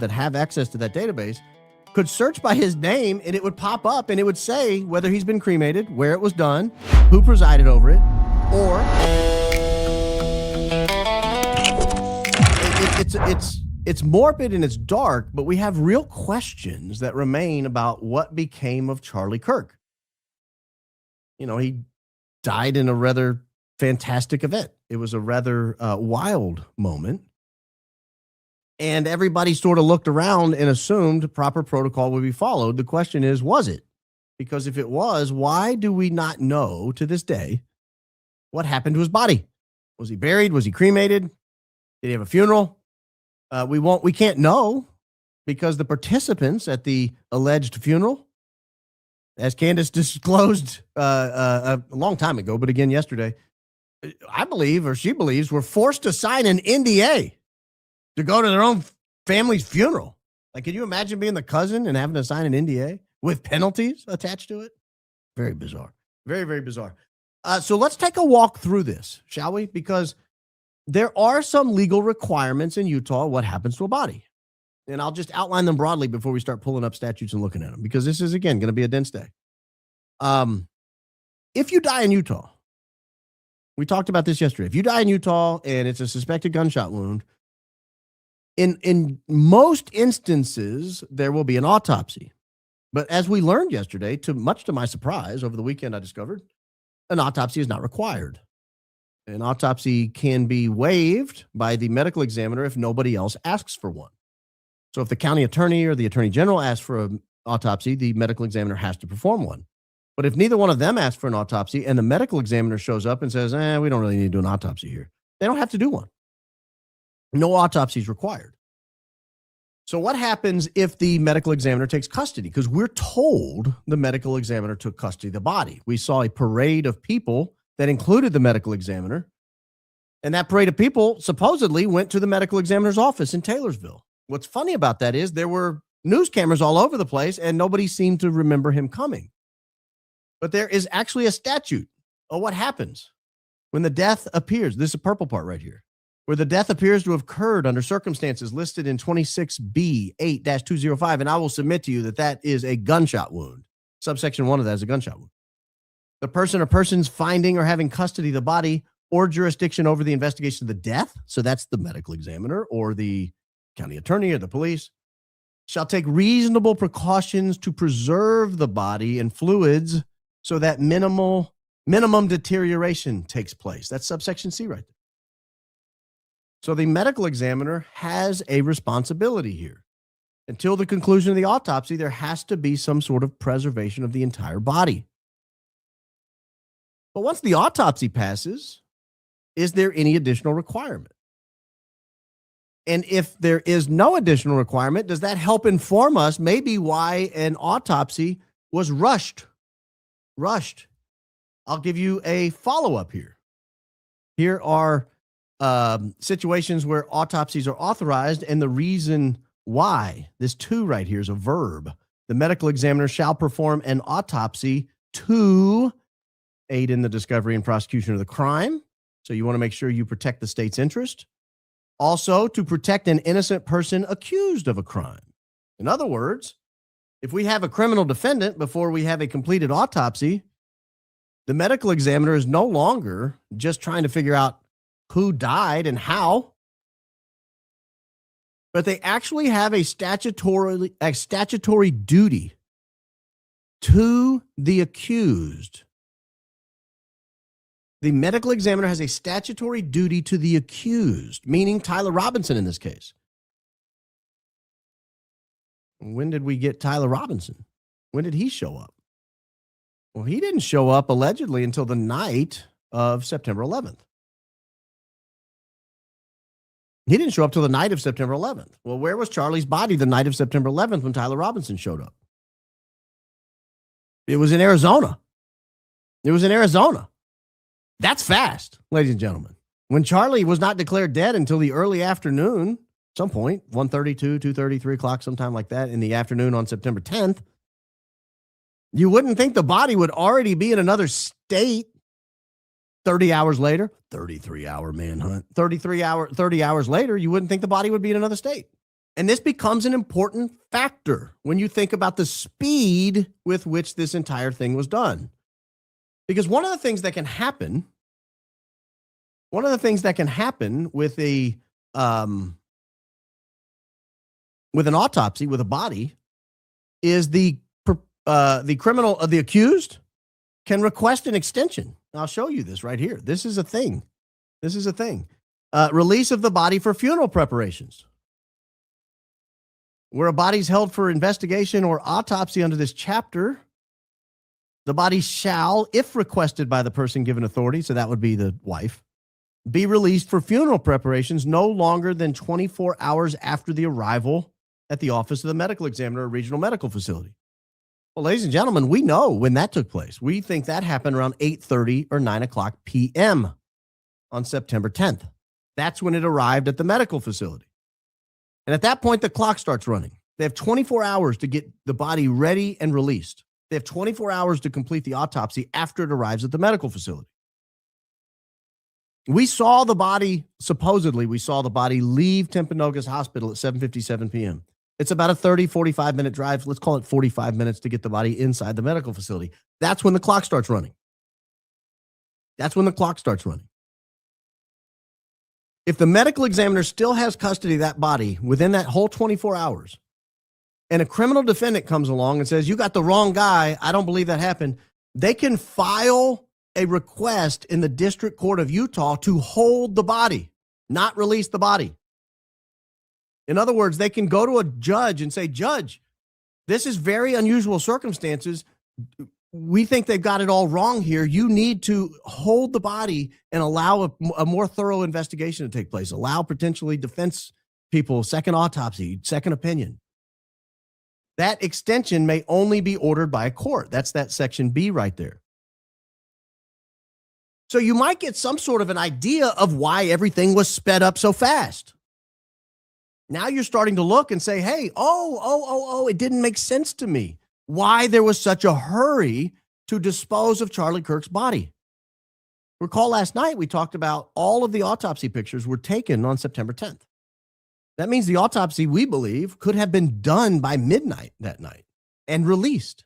that have access to that database could search by his name, and it would pop up and it would say whether he's been cremated, where it was done, who presided over it, or it's morbid and it's dark, but we have real questions that remain about what became of Charlie Kirk. You know, he died in a rather fantastic event. It was a rather wild moment. And everybody sort of looked around and assumed proper protocol would be followed. The question is, was it? Because if it was, why do we not know to this day what happened to his body? Was he buried? Was he cremated? Did he have a funeral? We can't know because the participants at the alleged funeral, as Candace disclosed a long time ago, but again yesterday, I believe, or she believes, were forced to sign an NDA to go to their own family's funeral. Like, can you imagine being the cousin and having to sign an NDA with penalties attached to it? Very bizarre. Very, very bizarre. So let's take a walk through this, shall we? Because there are some legal requirements in Utah what happens to a body. And I'll just outline them broadly before we start pulling up statutes and looking at them, because this is, again, going to be a dense day. If you die in Utah, we talked about this yesterday. If you die in Utah and it's a suspected gunshot wound, in most instances, there will be an autopsy. But as we learned yesterday, much to my surprise, over the weekend I discovered, an autopsy is not required. An autopsy can be waived by the medical examiner if nobody else asks for one. So if the county attorney or the attorney general asks for an autopsy, the medical examiner has to perform one. But if neither one of them asks for an autopsy and the medical examiner shows up and says, we don't really need to do an autopsy here, they don't have to do one. No autopsy is required. So what happens if the medical examiner takes custody? Because we're told the medical examiner took custody of the body. We saw a parade of people that included the medical examiner. And that parade of people supposedly went to the medical examiner's office in Taylorsville. What's funny about that is there were news cameras all over the place and nobody seemed to remember him coming. But there is actually a statute of what happens when the death appears. This is the purple part right here, where the death appears to have occurred under circumstances listed in 26B 8-205. And I will submit to you that that is a gunshot wound. Subsection 1 of that is a gunshot wound. The person or persons finding or having custody of the body or jurisdiction over the investigation of the death, so that's the medical examiner or the county attorney or the police, shall take reasonable precautions to preserve the body and fluids so that minimum deterioration takes place. That's subsection C right there. So the medical examiner has a responsibility here. Until the conclusion of the autopsy, there has to be some sort of preservation of the entire body. But once the autopsy passes, is there any additional requirement? And if there is no additional requirement, does that help inform us maybe why an autopsy was rushed? I'll give you a follow-up here. Here are situations where autopsies are authorized, and the reason why. This to right here is a verb. The medical examiner shall perform an autopsy to aid in the discovery and prosecution of the crime. So you want to make sure you protect the state's interest. Also, to protect an innocent person accused of a crime. In other words, if we have a criminal defendant before we have a completed autopsy, the medical examiner is no longer just trying to figure out who died and how, but they actually have a statutory duty to the accused. The medical examiner has a statutory duty to the accused, meaning Tyler Robinson in this case. When did we get Tyler Robinson? When did he show up? Well, he didn't show up allegedly until the night of September 11th. He didn't show up till the night of September 11th. Well, where was Charlie's body the night of September 11th when Tyler Robinson showed up? It was in Arizona. That's fast, ladies and gentlemen. When Charlie was not declared dead until the early afternoon, some point, 1:32, 2:30, 3 o'clock, sometime like that in the afternoon on September 10th, you wouldn't think the body would already be in another state 30 hours later. 33-hour manhunt. 30 hours later, you wouldn't think the body would be in another state. And this becomes an important factor when you think about the speed with which this entire thing was done. Because one of the things that can happen with with an autopsy, with a body, is the accused can request an extension. I'll show you this right here. This is a thing. Release of the body for funeral preparations. Where a body's held for investigation or autopsy under this chapter, the body shall, if requested by the person given authority, so that would be the wife, be released for funeral preparations no longer than 24 hours after the arrival at the office of the medical examiner or regional medical facility. Well, ladies and gentlemen, we know when that took place. We think that happened around 8:30 or 9 o'clock p.m. on September 10th. That's when it arrived at the medical facility. And at that point, the clock starts running. They have 24 hours to get the body ready and released. They have 24 hours to complete the autopsy after it arrives at the medical facility. We saw the body leave Timpanogos Hospital at 7:57 p.m. It's about a 30, 45-minute drive. Let's call it 45 minutes to get the body inside the medical facility. That's when the clock starts running. If the medical examiner still has custody of that body within that whole 24 hours, and a criminal defendant comes along and says, you got the wrong guy, I don't believe that happened, they can file a request in the District Court of Utah to hold the body, not release the body. In other words, they can go to a judge and say, Judge, this is very unusual circumstances. We think they've got it all wrong here. You need to hold the body and allow a more thorough investigation to take place. Allow potentially defense people second autopsy, second opinion. That extension may only be ordered by a court. That's that section B right there. So you might get some sort of an idea of why everything was sped up so fast. Now you're starting to look and say, hey, it didn't make sense to me why there was such a hurry to dispose of Charlie Kirk's body. Recall last night we talked about all of the autopsy pictures were taken on September 10th. That means the autopsy, we believe, could have been done by midnight that night and released.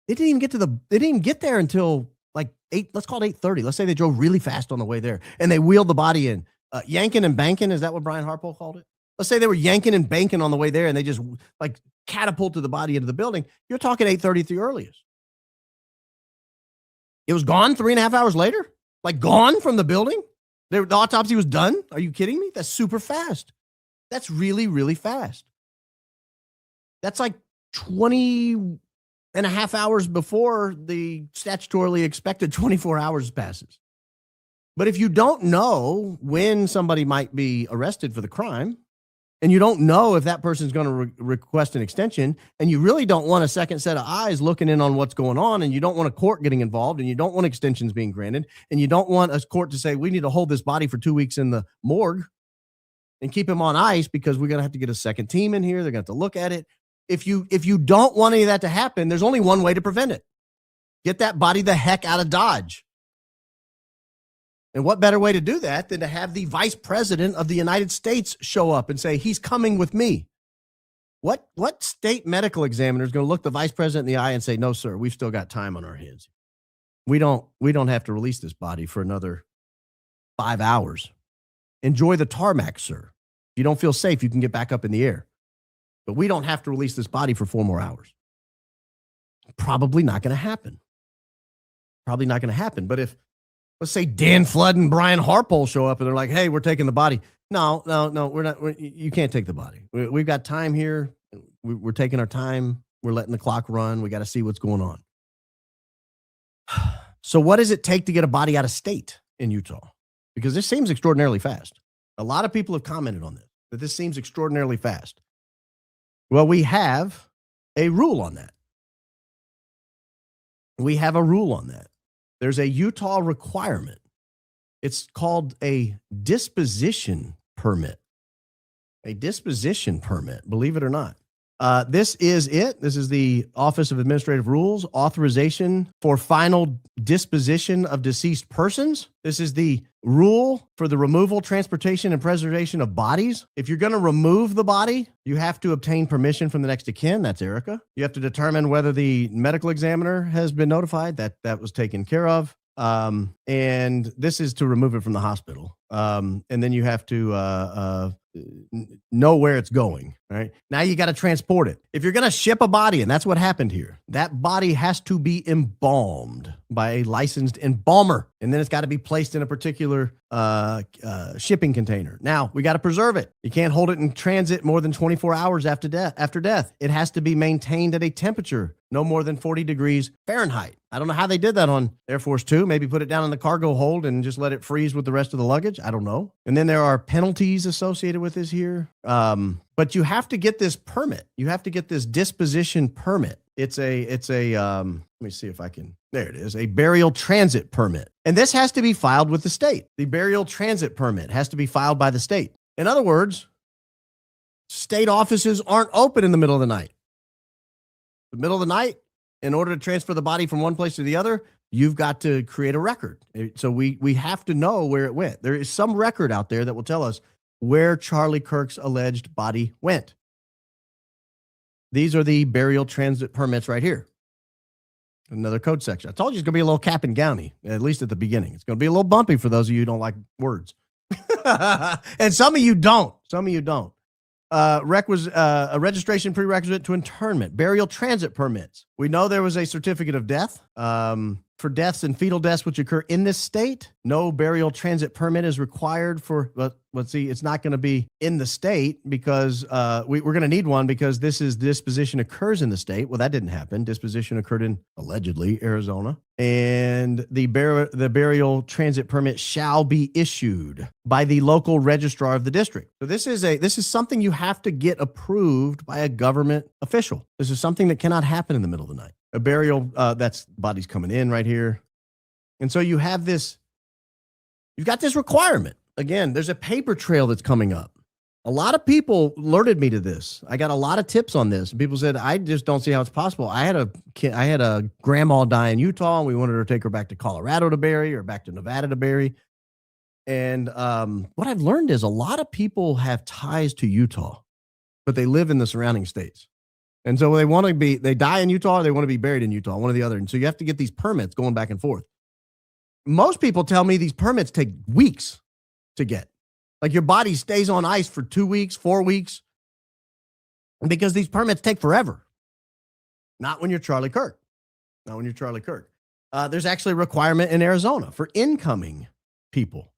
They didn't even get there until like 8, let's call it 8:30. Let's say they drove really fast on the way there and they wheeled the body in. Yanking and banking, is that what Brian Harpole called it? Let's say they were yanking and banking on the way there and they just like catapulted the body into the building. You're talking 8:30 at the earliest. It was gone 3.5 hours later? Like gone from the building? The autopsy was done? Are you kidding me? That's super fast. That's really, really fast. That's like 20 and a half hours before the statutorily expected 24 hours passes. But if you don't know when somebody might be arrested for the crime, and you don't know if that person's going to request an extension, and you really don't want a second set of eyes looking in on what's going on, and you don't want a court getting involved, and you don't want extensions being granted, and you don't want a court to say, we need to hold this body for 2 weeks in the morgue and keep him on ice because we're going to have to get a second team in here. They're going to have to look at it. If you don't want any of that to happen, there's only one way to prevent it. Get that body the heck out of Dodge. And what better way to do that than to have the vice president of the United States show up and say, he's coming with me? What state medical examiner is going to look the vice president in the eye and say, no, sir, we've still got time on our hands. We don't have to release this body for another 5 hours. Enjoy the tarmac, sir. If you don't feel safe, you can get back up in the air. But we don't have to release this body for 4 more hours. Probably not going to happen. But if, let's say Dan Flood and Brian Harpole show up and they're like, hey, we're taking the body. No, we're not. You can't take the body. We've got time here. We're taking our time. We're letting the clock run. We got to see what's going on. So what does it take to get a body out of state in Utah? Because this seems extraordinarily fast. A lot of people have commented on this, that this seems extraordinarily fast. Well, we have a rule on that. There's a Utah requirement. It's called a disposition permit. A disposition permit, believe it or not. This is it. This is the Office of Administrative Rules, authorization for final disposition of deceased persons. This is the rule for the removal, transportation, and preservation of bodies. If you're going to remove the body, you have to obtain permission from the next of kin. That's Erika. You have to determine whether the medical examiner has been notified. That was taken care of. And this is to remove it from the hospital. And then you have to know where it's going. Right now, you got to transport it. If you're going to ship a body, and that's what happened here, that body has to be embalmed by a licensed embalmer, and then it's got to be placed in a particular shipping container. Now we got to preserve it. You can't hold it in transit more than 24 hours after death. It has to be maintained at a temperature no more than 40 degrees Fahrenheit. I don't know how they did that on Air Force Two. Maybe put it down in the cargo hold and just let it freeze with the rest of the luggage. I don't know. And then there are penalties associated with this here. But you have to get this permit. You have to get this disposition permit. It's a let me see if I can, there it is, a burial transit permit. And this has to be filed with the state. The burial transit permit has to be filed by the state. In other words, state offices aren't open in the middle of the night. The middle of the night, in order to transfer the body from one place to the other, you've got to create a record. So we have to know where it went. There is some record out there that will tell us where Charlie Kirk's alleged body went. These are the burial transit permits right here. Another code section. I told you it's going to be a little cap and gowny, at least at the beginning. It's going to be a little bumpy for those of you who don't like words. And some of you don't. A registration prerequisite to internment, burial transit permits. We know there was a certificate of death. For deaths and fetal deaths which occur in this state, no burial transit permit is required for, let's see, it's not going to be in the state because we're going to need one because disposition occurs in the state. Well, that didn't happen. Disposition occurred in, allegedly, Arizona. And the burial transit permit shall be issued by the local registrar of the district. So this is something you have to get approved by a government official. This is something that cannot happen in the middle of the night. A burial, that's bodies coming in right here. And so you have this, you've got this requirement. Again, there's a paper trail that's coming up. A lot of people alerted me to this. I got a lot of tips on this. People said, I just don't see how it's possible. I had a grandma die in Utah, and we wanted her to take her back to Colorado to bury or back to Nevada to bury. And what I've learned is a lot of people have ties to Utah, but they live in the surrounding states. And so they die in Utah, or they want to be buried in Utah, one or the other. And so you have to get these permits going back and forth. Most people tell me these permits take weeks to get. Like your body stays on ice for 2 weeks, 4 weeks, because these permits take forever. Not when you're Charlie Kirk. There's actually a requirement in Arizona for incoming people.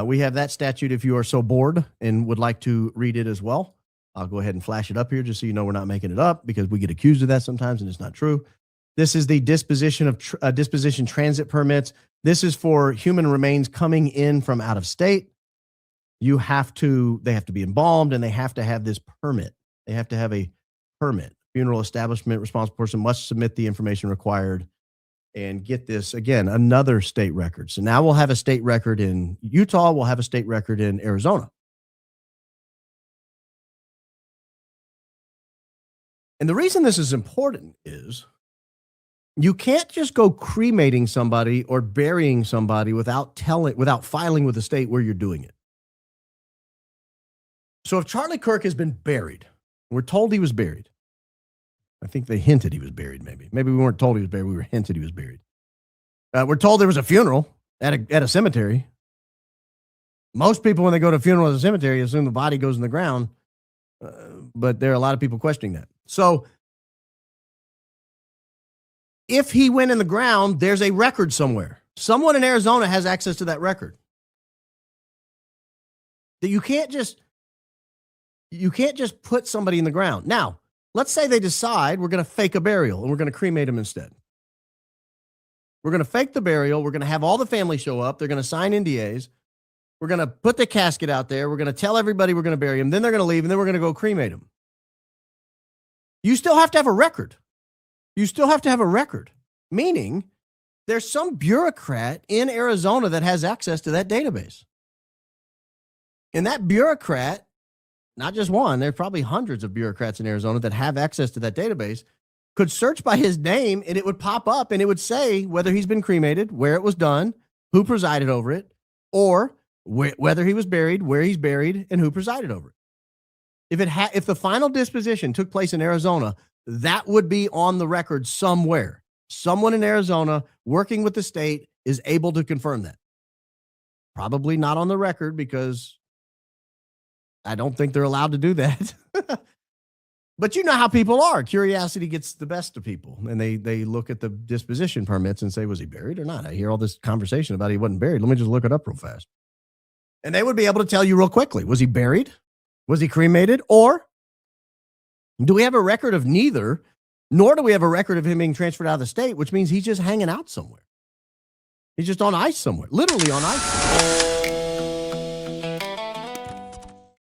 We have that statute if you are so bored and would like to read it as well. I'll go ahead and flash it up here just so you know we're not making it up because we get accused of that sometimes and it's not true. This is the disposition of disposition transit permits. This is for human remains coming in from out of state. They have to be embalmed and they have to have this permit. They have to have a permit. Funeral establishment responsible person must submit the information required and get this, again, another state record. So now we'll have a state record in Utah. We'll have a state record in Arizona. And the reason this is important is you can't just go cremating somebody or burying somebody without filing with the state where you're doing it. So if Charlie Kirk has been buried, we're told he was buried. I think they hinted he was buried, maybe. Maybe we weren't told he was buried. We were hinted he was buried. We're told there was a funeral at a cemetery. Most people, when they go to a funeral at a cemetery, assume the body goes in the ground. But there are a lot of people questioning that. So if he went in the ground, there's a record somewhere. Someone in Arizona has access to that record. That you can't just put somebody in the ground. Now, let's say they decide we're going to fake a burial and we're going to cremate him instead. We're going to fake the burial. We're going to have all the family show up. They're going to sign NDAs. We're going to put the casket out there. We're going to tell everybody we're going to bury him. Then they're going to leave, and then we're going to go cremate him. You still have to have a record. Meaning there's some bureaucrat in Arizona that has access to that database. And that bureaucrat not just one, there's probably hundreds of bureaucrats in Arizona that have access to that database, could search by his name and it would pop up and it would say whether he's been cremated, where it was done, who presided over it, or whether he was buried, where he's buried, and who presided over it. If the final disposition took place in Arizona, that would be on the record somewhere. Someone in Arizona working with the state is able to confirm that. Probably not on the record because I don't think they're allowed to do that. But you know how people are. Curiosity gets the best of people. And they look at the disposition permits and say, was he buried or not? I hear all this conversation about he wasn't buried. Let me just look it up real fast. And they would be able to tell you real quickly. Was he buried? Was he cremated? Or do we have a record of neither? Nor do we have a record of him being transferred out of the state, which means he's just hanging out somewhere. He's just on ice somewhere, literally on ice.